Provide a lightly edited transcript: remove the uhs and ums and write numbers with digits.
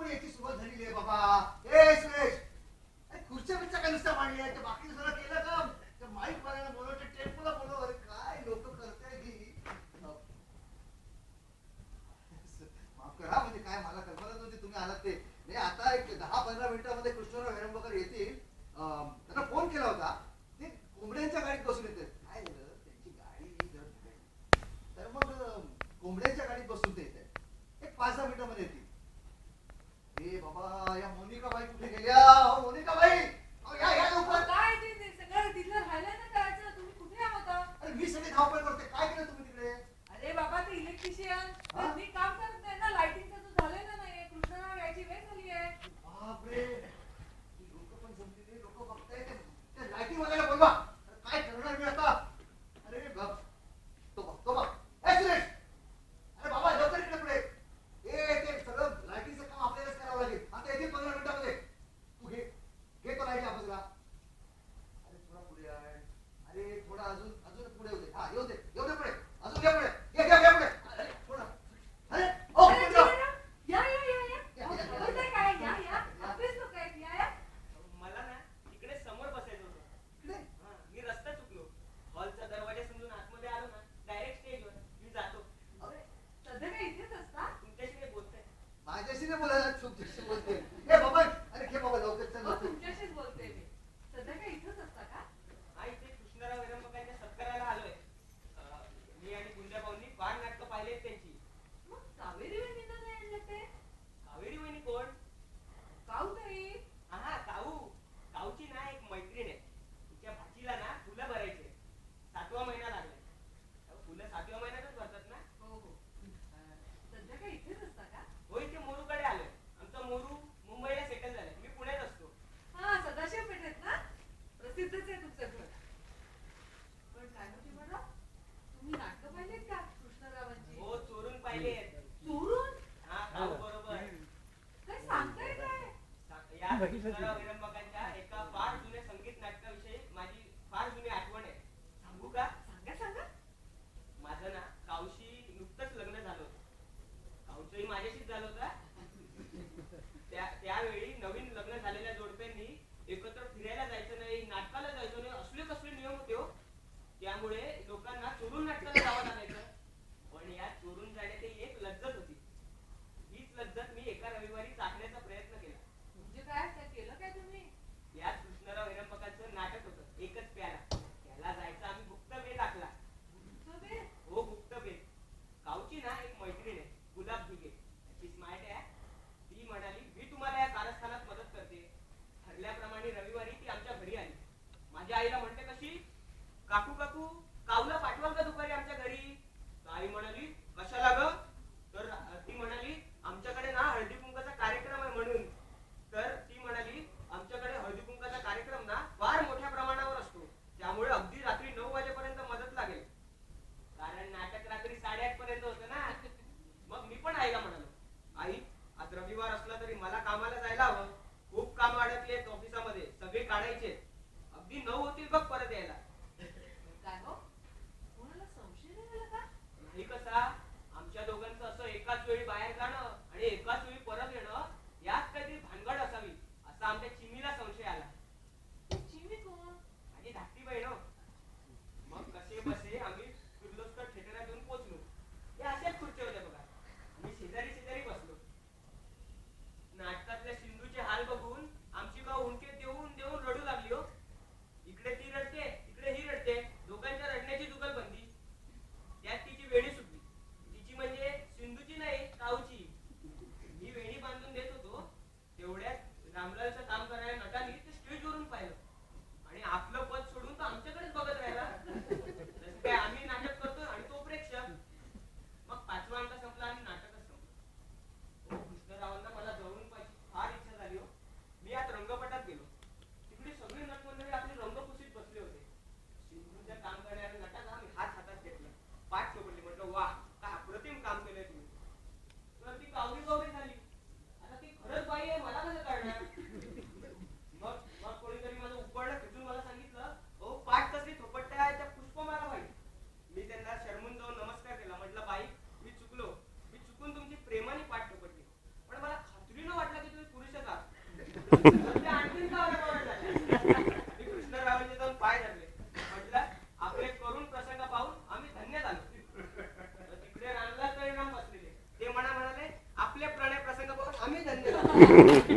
पण याची सुरुवात झालेली आहे बाबा. ए सुरेश, खुर्च्या बिर्च्या काय नुसत्या मांडल्या, ते बाकी सगळं केलं काम. ते माईक वाल्याला बोलव, ते टेम्पोला बोलव. अरे काय लोक करताय की. माफ करा, म्हणजे काय मला कल्पना नव्हती तुम्ही आलात ते. नाही आता एक 10-15 मिनिटांमध्ये कृष्णराव हेरंबकर येतील. त्यांना फोन केला होता, ते कोंबड्यांच्या गाडीत बसून येते. काय झालं, त्यांची गाडी जर तर मग कोंबड्यांच्या गाडीत बसून ते येते. एक 5-10 मिनिटांमध्ये येतील. ए बाबा, या मोनिकाबाई कुठे गेल्या? हो मोनिकाबाई, या या लवकर. काय ते सगळं तिथलं राहिलं ना करायचं. तुम्ही कुठे आहोत? अरे मी सगळे धावपळ करते. काय केलं तुम्ही तिकडे? अरे बाबा, ते इलेक्ट्रिशियन मी काम करत नाही ना. लाइटिंगचं तो झालेलं नाहीये. कृष्णराव यायची वेळ झाली आहे. बापरे, लोक पण जमलेले, लोक बघताय. ते लाईटिंग वाल्याला बोलवा. काय करणार मी आता? अरे बाप, तो बघ. ए सुरेश, अरे बाबा लवकर इकडे पुढे. ते सगळं लाईटिंगचं काम आपल्यालाच करावं लागेल. आता येतील 15 मिनिटांमध्ये. तू घे तो लाईट ऑफिसला. अरे थोडा पुढे आहे. अरे थोडा अजून पुढे होते. हा येऊ दे पुढे. अजून घे पुढे. घे पुढे. अरे थोडा. अरे ओ या बोलताय काय? या आपलेच लोक आहेत. या मला ना इकडे समोर बसायचं होतं. मी रस्ता चुकलो. हॉलचा दरवाजा समजून आतमध्ये आलो ना, डायरेक्ट स्टेजवर मी जातो. सध्या काय इथेच असता? तुमच्याशी नाही बोलतोय. माझ्याशी नाही बोलायला, तुमच्याशी बोलते. ए बाबा, अरे घे बाबा लवकर चल. तुमच्याशीच बोलते मी. सध्या काय इथेच असता का? हा, इथे कृष्णराव हेरंबकांच्या सत्काराला आलोय. मी आणि गुंजा भाऊंनी फार नाटकं पाहिलेत त्यांची. मग कावेरी वहिनींना नाही आणलं ते? कावेरी वहिनी कोण? काऊताई. हा काऊची ना एक मैत्रीण आहे. तिच्या भाचीला ना फुलं भरायचे. 7वा महिना लागलाय. फुलं 7व्या महिन्यातच भरतात ना. हो सध्या काय इथेच असता का? हो, इथे मोरूकडे आलोय. आमचा मोरू मुंबईला सेटल झालाय. मी पुण्यात असतो. हा, सदाशिव पेठेत ना. प्रसिद्धच आहे तुमचं घर. पण काय होती बरं, तुम्ही नाटकं पाहिलेत का कृष्णरावांची? हो, चोरून पाहिलेत. चोरून? हा, काऊ बरोबर. काय सांगताय काय? या कृष्णराव हेरंबकांच्या एका फार जुन्या संगीत नाटकाविषयी माझी फार जुनी आठवण आहे. सांगू का? सांगा. माझं ना काऊशी नुकतंच लग्न झालं होतं. काऊचंही माझ्याशीच झालं होतं. त्यावेळी नवीन लग्न झालेल्या जोडप्यांनी एकत्र फिरायला जायचं नाही, नाटकाला जायचं नाही, असले कसले नियम होते हो. त्यामुळे लोकांना चोरून नाटकाला जावं लागायचं. पण या चोरून जाण्याची एक लज्जत होती. हीच लज्जत मी एका रविवारी चाखण्याचा प्रयत्न केला. म्हणजे काय केलं काय तुम्ही? याच कृष्णराव हेरंबकांचं नाटक होतं, एकच प्याला. त्याला जायचं आम्ही गुप्तबेत आखला. हो, गुप्तबेत. काऊची ना एक मैत्रीण आहे, गुलाब भिगे. ती स्मार्ट आहे. ती म्हणाली, मी तुम्हाला या कारस्थानात मदत करते. ठरल्याप्रमाणे रविवारी ती आमच्या घरी आली. माझ्या आईला म्हणते कशी, काकू काऊला पाठवाल का दुपारी आमच्या घरी? आई म्हणाली, कशाला ग? तर ती म्हणाली, आमच्याकडे ना हळदी कुंकाचा कार्यक्रम आहे म्हणून. तर ती म्हणाली, आमच्याकडे हळदी कुंकाचा कार्यक्रम ना फार मोठ्या प्रमाणावर असतो. त्यामुळे अगदी रात्री 9 वाजेपर्यंत मदत लागेल. कारण नाटक रात्री 8:30 पर्यंत होतं ना. मग मी पण आईला म्हणालो, आई आज रविवार असला तरी मला कामाला जायला हवं. खूप काम अडकले ऑफिसामध्ये, सगळे काढायचे. अगदी 9 होतील बघ परत यायला. काय हो, कोणाला संशय नाही आला का? नाही कसा, आमच्या दोघांचं असं एकाच वेळी बाहेर जाणं आणि एकाच वेळी परत येणं, यात काहीतरी भानगड असावी असा आमच्या चिमीला संशय आला. चिमी कोण? आणि धाकटी बहीण हो. मग कसे बसे आम्ही किर्लोस्कर थिएटरात येऊन पोहोचलो. या अशाच खुर्च्या होत्या बघा. आम्ही शेजारी बसलो. नाटकातल्या सिंधूचे हाल बघून आमची गाव हुंके देऊन रडू लागली हो. इकडे ती रडते, इकडे ही रडते. दोघांच्या रडण्याची जुगलबंदी. त्यात तिची वेळी सुटली. तिची म्हणजे सिंधूची नाही, काऊची. म्हणजे आणखीन का बरं बरं झालं? मी कृष्णरावांचे जाऊन पाय धरले. म्हटलं आपले करून प्रसंग पाहून आम्ही धन्य झालो. तर तिकडे रानला परिणाम बसलेले ते म्हणाले आपले प्रणय प्रसंग पाहून आम्ही धन्य झालो.